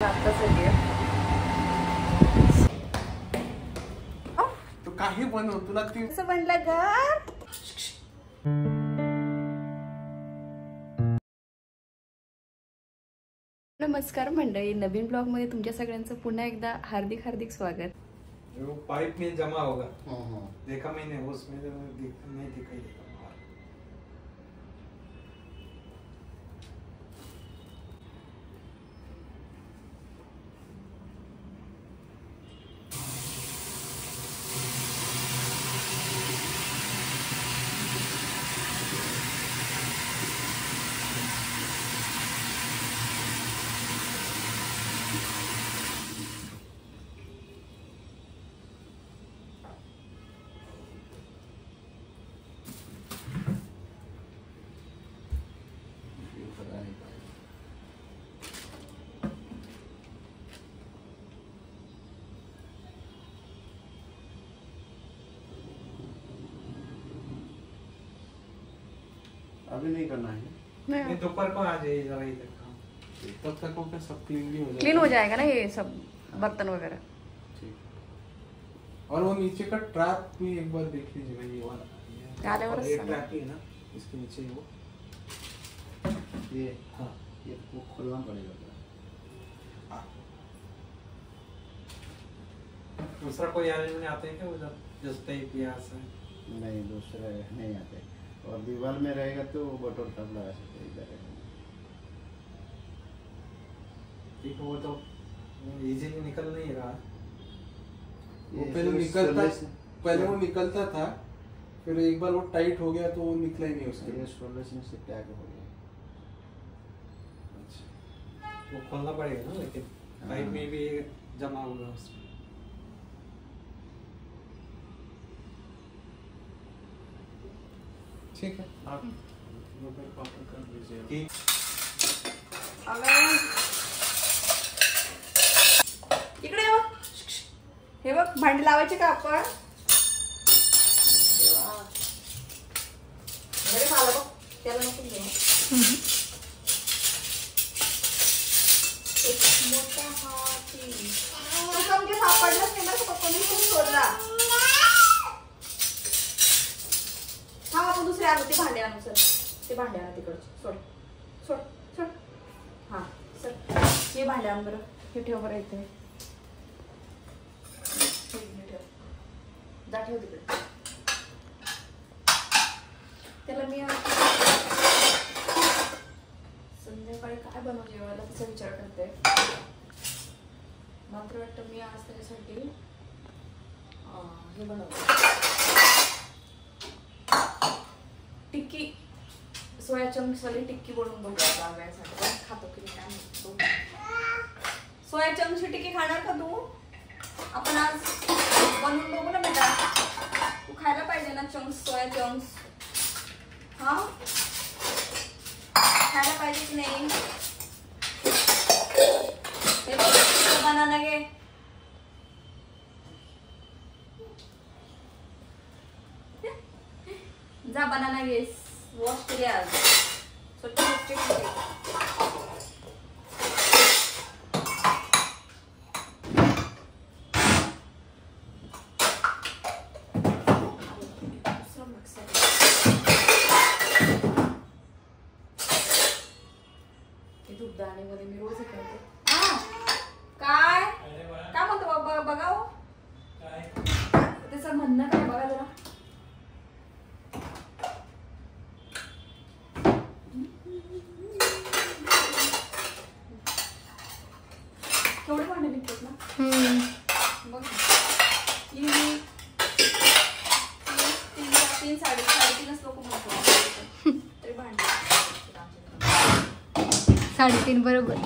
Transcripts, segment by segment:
आता सगळे तू काही बनव, तुला ती कसं बनलं घर. नमस्कार मंडळी, नवीन ब्लॉग मध्ये तुमच्या सगळ्यांचं पुन्हा एकदा हार्दिक हार्दिक स्वागत. वो पाइप में जमा होगा. देखा मैंने उसमें नहीं दिखाई देता. अभी नहीं करना है. नहीं दोपहर को आ जाइए जरा इधर. तब तक वो सब क्लीन भी हो जाएगा. क्लीन हो जाएगा ना ये सब बर्तन वगैरह. ठीक. और वो नीचे का ट्रैप भी एक बार देख लीजिएगा, ये वाला. ये ट्रैप ही है ना, इसके नीचे वो. ये हाँ, ये वो खोलना पड़ेगा. दूसरा कोई अरेंजमेंट आते हैं क्या उधर जस्ट टाइप या ऐसा? नहीं, दूसरे नहीं आते. और दीवार में रहेगा तो बटन सब लगा सकते हैं इधर. ठीक है, वो तो इजीली निकल नहीं रहा. वो पहले वो निकलता था, फिर एक बार वो टाइट हो गया तो वो निकला ही नहीं उसके. ये सोल्यूशन से टैग हो गया. अच्छा, वो खोलना पड़ेगा ना, लेकिन पाइप में भी जमा होगा उसमें. ठीक है, आप दोपहर को ऑर्डर कर दीजिए. इकडे ये बघ. हे बघ, भांडी लावायची का आपण. बरे मला बघ, त्याला नको घेऊ. एक मोठा हाती. तू समजे सापडलाच नाही ना, पप्पांनी खूप शोधला. हा, आपण दुसरे आणू, ते भांडे आणू. सर, ते भांडे आणू तिकडचे. सोड सोड सोड. हा सर, हे भांडे आण बरं. हे ठेव बरं इथे. जा ठेव तिकडे. त्याला मी संध्याकाळी काय बनवू जेवायला त्याचा विचार करते. मात्र वाटतं मी आज त्याच्यासाठी हे बनवते, टिक्की. सोया चंक्स वाली टिक्की बनवून बघूया जावयासाठी. खातो की काय माहिती. सोया चंक्सची टिक्की खाणार का तू? आपण आज बनवून बघू ना बेटा. तू खायला पाहिजे ना चंक्स, सोया चंक्स. हा, खायला पाहिजे की नाही. हे बघ, बनाना घे. जा बनाना घे. वॉश केली आज स्वच्छ स्वच्छ. मध्ये मी रोज करते. काय काय म्हणतो बघाव. त्याचं म्हणणं काय बघा जरा. केवढे भांडे निघतात ना. बघ, तीन साडेतीनच लोक म्हणतो तरी भांडे. 3.5 बरोबर.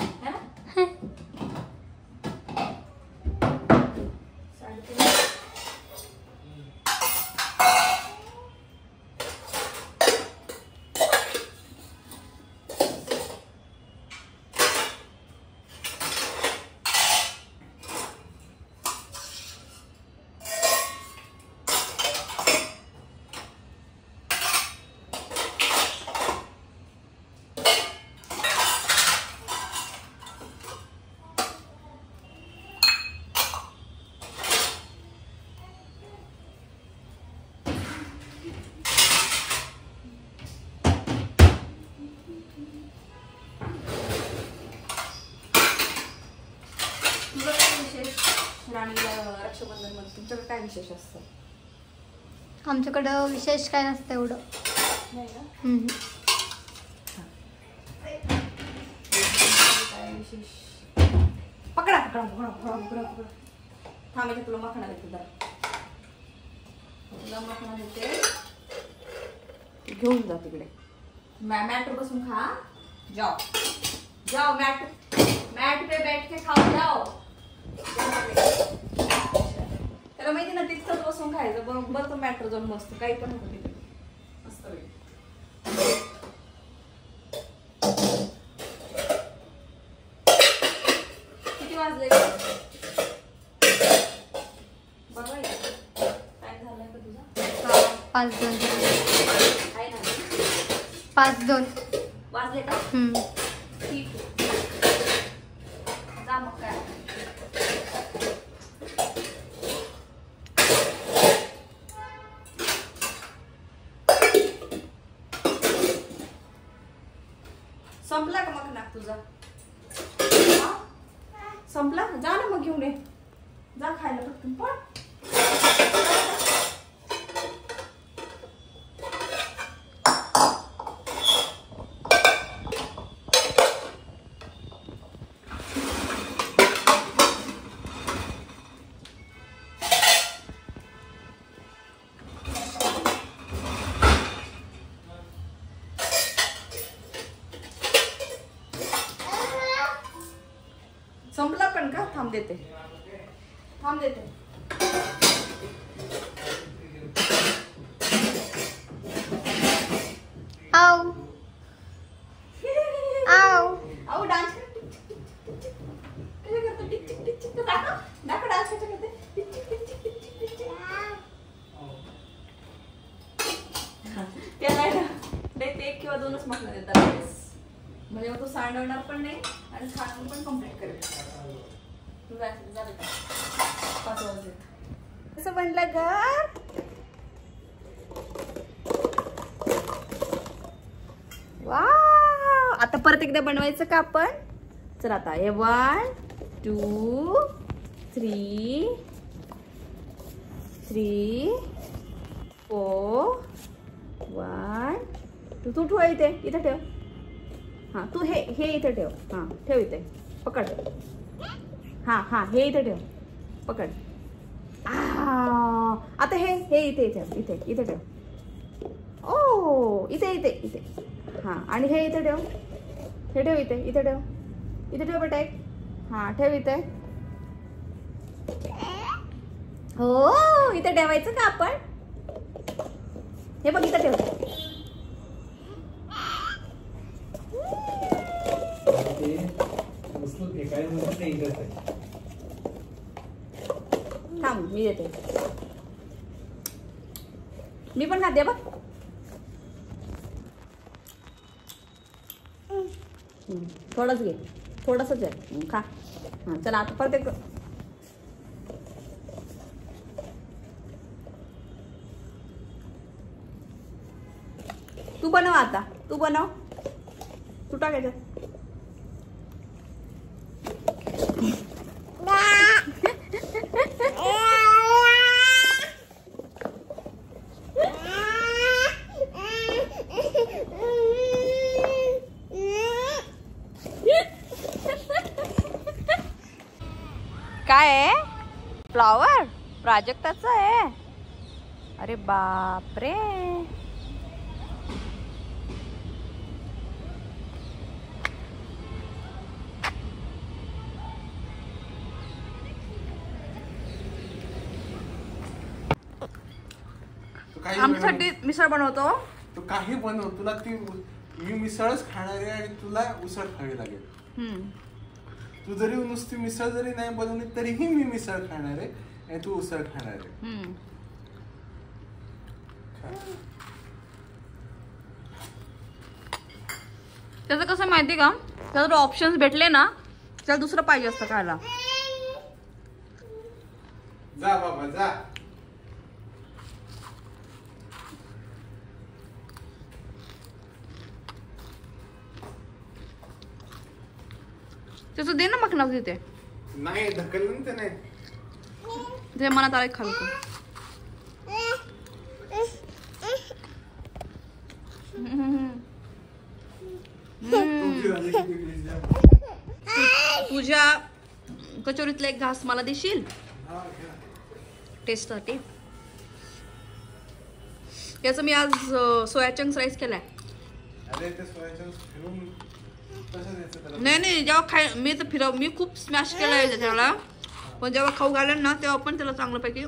राणीला रक्षाबंधन मध्ये तुमच्याकडे काय विशेष असतं? आमच्याकडं विशेष काय नसतं एवढं. नाही का? काय विशेष? पकडा पकडा पकडा पकडा पकडा पकडा. थांबायचं तुला मखणा देते जरा. तुला मखणा देते. घेऊन जा तिकडे. मॅटवर बसून खा. जाओ जाओ मैट पे बैठ के खाओ जाओ. त्याला माहिती ना तिथंच बसून खायचं. बरोबर तो मॅटवर जाऊन बसतो. काही पण होतं तिथे मस्त वेळ. किती वाजले? बघा टाइम झालाय का तुझा? 5-2 आहे ना? 5-2 वाजले का? ठीक आहे. जा मग काय. संपला का मग नाक तुझा? संपला? जा ना मग घेऊन ये. जा खायला पटकन पण. संपला पण का? थांब देते. थांब देते. आव आव आओ डान्स कर. काय करतो? Tick tick tick tick. दाखव दाखव डान्स कसा करते. Tick tick tick tick tick tick tick. त्याला ना ते 1 किंवा 2च मखणं देतात. म्हणजे मग तो सांडवणार पण नाही आणि खाणं पण कम्प्लीट करेल. तू जायचं झालं का? 5 वाजले. कसं बनलं घर? वाव. आता परत एकदा बनवायचं का आपण? चल आता हे 1 2 3 4 1 2. तू ठेव इथे. इथे ठेव. हाँ तू हे इथे ठेव. हाँ ठेव इथे. पकड. हाँ हाँ हे इथे ठेव. पकड. आता हे इथे इथे इथे इथे ठेव. ओ इथे इथे इथे. हाँ आणि हे इथे ठेव. हे ठेव इथे. इथे ठेव. इथे ठेव बेटा एक. हाँ ठेव इथे. हो इथे ठेवायचं का आपण? हे बघ इथे ठेव. थांब मी देते. मी पण खाते बघ. थोडंच घे. थोडंसंच आहे. खा. हां चला आता परत एक. तू बनव आता. तू बनव. तू टाक याच्यात. काय आहे? फ्लॉवर प्राजक्ताचं आहे. अरे बापरे. आमच्यासाठी मिसळ बनवतो. तू काही बनव. तुला ती मी मिसळच खाणार आहे आणि तुला उसळ खावी लागेल. तू जरी नुसती मिसळ जरी नाही बनवली तरीही मी मिसळ खाणार आहे आणि तू उसळ खाणार आहे. त्याचं कसं माहिती का? त्याला जर ऑप्शन्स भेटले ना त्याला दुसरं पाहिजे असतं खायला. जा बाबा जा. त्याचं दे ना मग नाव तिथे. नाही ढकललं ते नाही. ते मनात आले खालतो. तुझ्या कचोरीतला एक घास मला देशील टेस्टसाठी. याचं मी आज सोया चंक्स राईस केलाय. अरे ते सोया चंक्स फिरून कसं द्यायचं त्याला? नाही जेव्हा मी तर मी खूप स्मॅश केलाय त्याला, पण जेव्हा खाऊ घालेन ना तेव्हा पण त्याला चांगल्यापैकी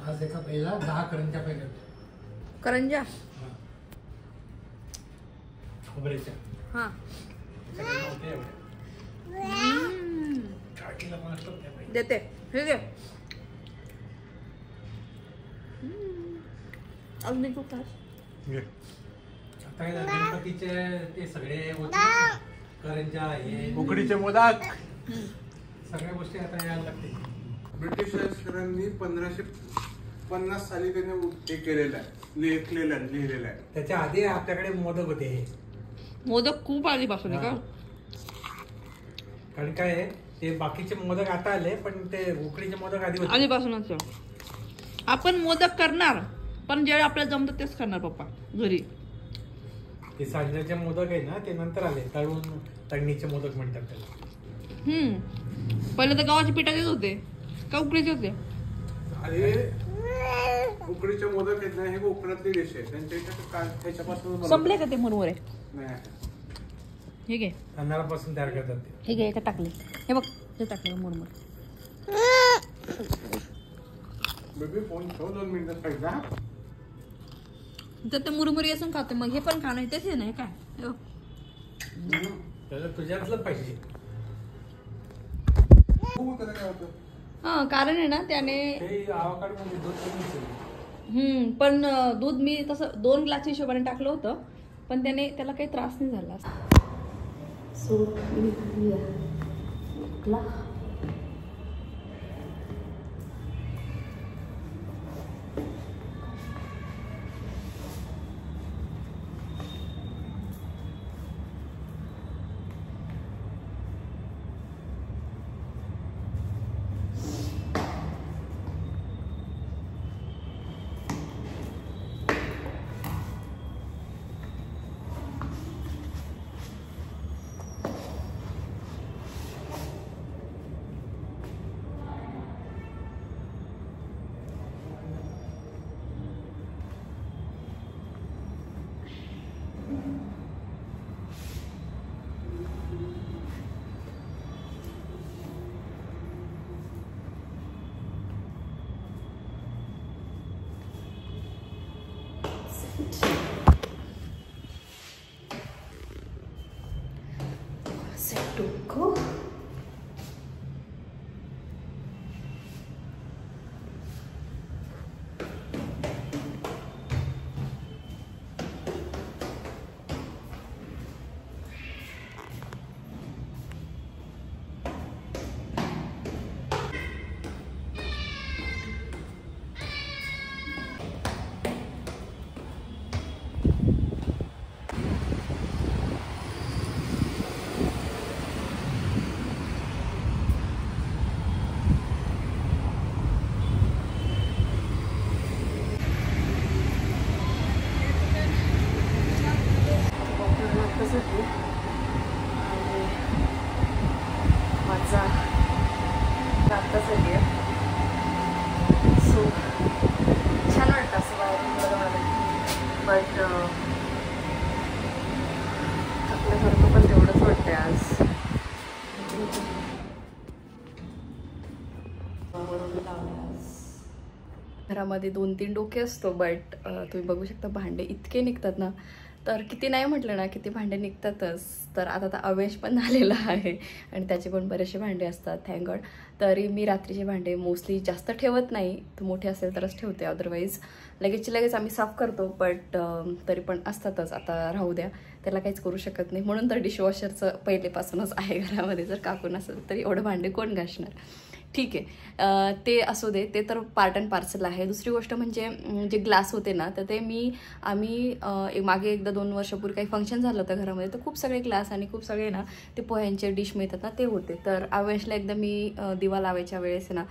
आज एका पहिला 10 करंजा पाहिजे. करंजा खोबऱ्याच्या हा. देते हे घे. अजून खूप खास. आता गणपतीचे ते सगळे होते ना, करंजा हे उकडीचे मोदक सगळ्या गोष्टी आता यायला लागते. ब्रिटिश लष्करांनी 1550 साली त्याने हे केलेलं आहे, लिहिलेलं आहे. त्याच्या आधी आपल्याकडे मोदक होते हे. मोदक खूप आधीपासून आहे का? कारण काय आहे, ते बाकीचे मोदक आता आले, पण ते उकडीचे मोदक आधी होते. आधीपासूनच. आपण मोदक करणार, पण जे आपल्याला जमतं तेच करणार पप्पा घरी. ते सांज्याचे मोदक आहे ना, ते नंतर आले. तळणीचे मोदक म्हणतात त्याला. पहिले तर गव्हाच्या पिठाचेच होते का उकडीचे होते? अरे उकडीचे मोदक आहेत ना, हे कोकणातली डिश आहे. त्याच्यापासून संपले का ते मुरमुरे? नाही. हे घे, तांदळापासून तयार करतात ते. हे घे, याच्यात टाकले. हे बघ, ते टाकले मुरमुरे. बेबी फोन ठेव 2 मिनिटं साईडला. तर ते मुरमुरी असून खाते, मग हे पण खाणं तेच आहे ना. हे काय हे बघ. त्याला तुझ्यातलं पाहिजे. हो, त्याला काय होतं? हा, कारण आहे ना त्याने ते आवाकाडमध्ये दूध कमी असेल. पण दूध मी तसं 2 ग्लास हिशोबाने टाकलं होतं, पण त्याला काही त्रास नाही झाला. घरामध्ये 2-3 डोके असतो, बट तुम्ही बघू शकता भांडे इतके निघतात ना, तर किती नाही म्हटलं ना किती भांडे निघतातच. तर आता अवेश पण झालेला आहे आणि त्याचे पण बरेचसे भांडे असतात थँक गॉड. तरी मी रात्रीचे भांडे मोस्टली जास्त ठेवत नाही, तर मोठे असेल तरच ठेवते, अदरवाईज लगेच आम्ही साफ करतो, बट तरी पण असतातच. आता राहू द्या, त्याला काहीच करू शकत नाही. म्हणून तर डिशवॉशरचं पहिलेपासूनच आहे घरामध्ये. जर काकू नसेल तर एवढं भांडे कोण घासणार. ठीक आहे, ते असू दे, ते तर पार्ट अँड पार्सल आहे. दुसरी गोष्ट म्हणजे जे ग्लास होते ना, तर ते आम्ही मागे एकदा 2 वर्षापूर्वी काही फंक्शन झालं होतं घरामध्ये, तर खूप सगळे ग्लास आणि खूप सगळे ना ते पोह्यांचे डिश मिळतात ना ते होते. तर आवेशला एकदा मी दिवा लावायच्या वेळेस ना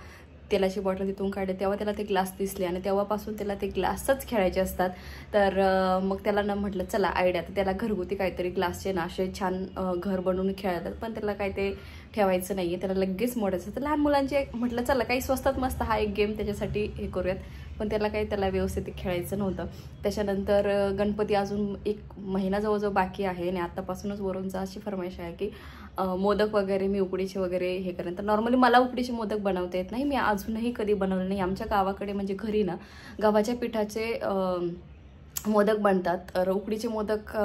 तेलाची बॉटल तिथून काढले, तेव्हा त्याला ते ग्लास दिसले आणि तेव्हापासून त्याला ते ग्लासच खेळायचे असतात. तर मग त्याला ना म्हटलं चला आयडिया, तर त्याला घरगुती काहीतरी ग्लासचे ना असे छान घर बनवून खेळतात, पण त्याला काय ते ठेवायचं नाही आहे, त्याला लगेच मोडायचं. तर लहान मुलांचे म्हटलं चला काही स्वस्तात मस्त हा एक गेम त्याच्यासाठी हे करूयात, पण त्याला व्यवस्थित खेळायचं नव्हतं. त्याच्यानंतर गणपती अजून 1 महिना जवळजवळ बाकी आहे आणि आत्तापासूनच वरूनचा अशी फरमाईश आहे की मोदक वगैरे मी उकडीचे वगैरे हे करेन. तर नॉर्मली मला उकडीचे मोदक बनवता येत नाही, मी अजूनही कधी बनवले नाही. आमच्या गावाकडे म्हणजे घरी ना गव्हाच्या पिठाचे मोदक बनतात. तर उकडीचे मोदक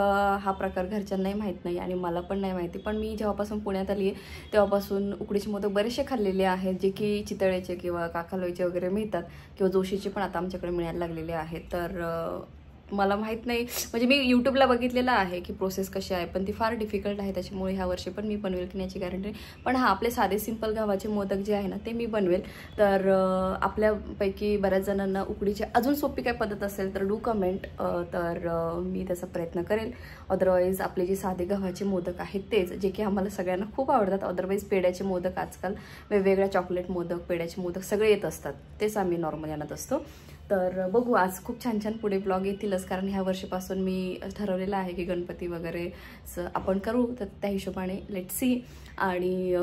हा प्रकार घरच्यांनाही माहीत नाही आणि मला पण नाही माहिती. पण मी जेव्हापासून पुण्यात आली आहे तेव्हापासून उकडीचे मोदक बरेचसे खाल्लेले आहेत, जे की चितळेचे किंवा काकालोईचे वगैरे मिळतात किंवा जोशीचे पण आता आमच्याकडे मिळायला लागलेले आहेत. तर मला माहीत नाही, म्हणजे मी यूट्यूबला बघितलेलं आहे की प्रोसेस कशी आहे, पण ती फार डिफिकल्ट आहे. त्याच्यामुळे ह्या वर्षी पण मी बनवेल की याची गॅरंटी. पण हा आपले साधे सिंपल गव्हाचे मोदक जे आहे ना ते मी बनवेल. तर आपल्यापैकी बऱ्याच जणांना उकडीची अजून सोपी काय पद्धत असेल तर डू कमेंट, तर मी त्याचा प्रयत्न करेल. अदरवाईज आपले जे साधे गव्हाचे मोदक आहेत तेच, जे की आम्हाला सगळ्यांना खूप आवडतात. अदरवाईज पेड्याचे मोदक आजकाल वेगवेगळ्या चॉकलेट मोदक, पेड्याचे मोदक सगळे येत असतात, तेच आम्ही नॉर्मली आणत असतो. तर बघू, आज खूप छान छान पुढे ब्लॉग येतीलच, कारण ह्या वर्षीपासून मी ठरवलेलं आहे की गणपती वगैरे आपण करू, तर त्या हिशोबाने लेट सी. आणि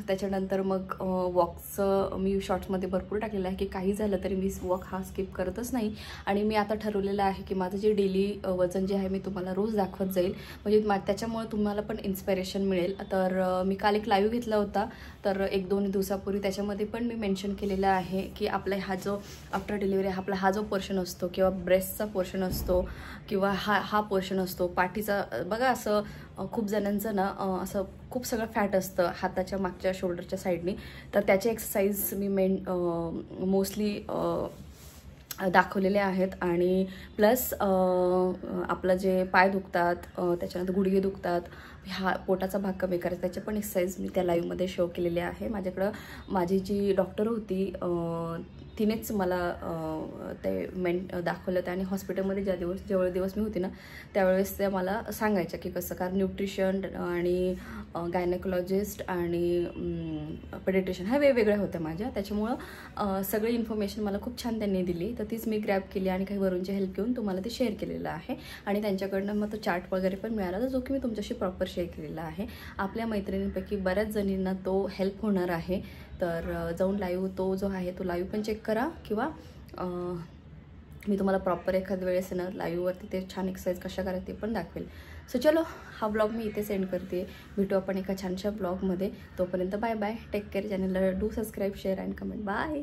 त्याच्यानंतर मग वॉकचं मी शॉर्ट्समध्ये भरपूर टाकलेलं आहे की काही झालं तरी मी वॉक हा स्किप करतच नाही. आणि मी आता ठरवलेलं आहे की माझं जे डेली वजन जे आहे मी तुम्हाला रोज दाखवत जाईल, म्हणजे त्याच्यामुळे तुम्हाला पण इन्स्पिरेशन मिळेल. तर मी काल एक लाईव्ह घेतला होता, तर 1-2 दिवसापूर्वी, त्याच्यामध्ये पण मी मेन्शन केलेलं आहे की आपला हा जो आफ्टर डिलिव्हरी आपला हा जो पोर्शन असतो किंवा ब्रेस्टचा पोर्शन असतो किंवा हा पोर्शन असतो पाठीचा, बघा असं खूप जणांचं ना असं खूप सगळं फॅट असतं हाताच्या मागच्या शोल्डरच्या साईडनी, तर त्याचे एक्सरसाइज मी मोस्टली दाखवलेले आहेत. आणि प्लस आपलं जे पाय दुखतात, त्याच्यानंतर गुडघे दुखतात, हा पोटाचा भाग कमी करायचा, त्याचे पण एक्सरसाइज मी त्या लाईव्हमध्ये शो केलेले आहे. माझ्याकडं माझी जी डॉक्टर होती तिनेच मला ते दाखवलं होतं आणि हॉस्पिटलमध्ये जेवढे दिवस मी होती ना त्यावेळेस त्या मला सांगायच्या की कसं, कारण न्यूट्रिशन आणि गायनेकोलॉजिस्ट आणि पेडिट्रिशियन ह्या वेगवेगळ्या होत्या माझ्या, त्याच्यामुळं सगळी इन्फॉर्मेशन मला खूप छान त्यांनी दिली. तर तीच मी ग्रॅब केली आणि काही वरूनची हेल्प घेऊन तुम्हाला ते शेअर केलेलं आहे. आणि त्यांच्याकडनं मग तो चार्ट वगैरे पण मिळाला, जो की मी तुमच्याशी प्रॉपर शेअर केलेला आहे. आपल्या मैत्रिणींपैकी बऱ्याच जणींना तो हेल्प होणार आहे. तर जाऊन लाईव्ह तो जो आहे तो लाईव्ह पण चेक करा, किंवा मी तुम्हाला प्रॉपर एखाद्या वेळेस ना लाईव्हवरती ते छान एक्सरसाइज कशा करायचं ते पण दाखवेल. सो चलो, हा ब्लॉग मी इथे सेंड करते. भेटू आपण एका छानशा ब्लॉगमध्ये. तोपर्यंत बाय बाय, टेक केअर. चॅनलला do subscribe, share and comment. Bye.